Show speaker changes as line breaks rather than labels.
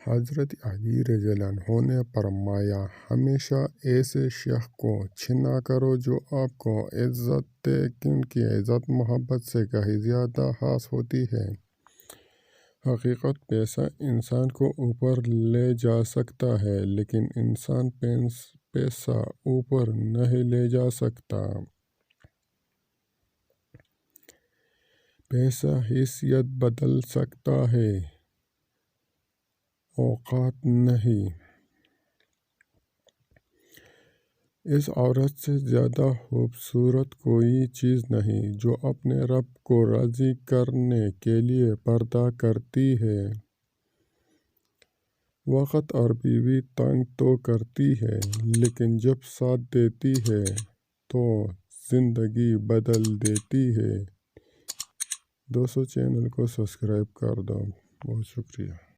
حضرت علی رضی اللہ عنہ نے فرمایا، ہمیشہ ایسے شخص کو چھنا کرو جو آپ کو عزت دے، کیونکہ عزت محبت سے کہیں زیادہ خاص ہوتی ہے۔ حقیقت پیسہ انسان کو اوپر لے جا سکتا ہے، لیکن انسان پیسہ اوپر نہیں لے جا سکتا۔ پیسہ حیثیت بدل سکتا ہے، اوقات نہیں۔ اس عورت سے زیادہ خوبصورت کوئی چیز نہیں جو اپنے رب کو راضی کرنے کے لیے پردہ کرتی ہے۔ وقت اور بیوی تنگ تو کرتی ہے، لیکن جب ساتھ دیتی ہے تو زندگی بدل دیتی ہے۔ دوستو چینل کو سبسکرائب کر دو۔ بہت شکریہ۔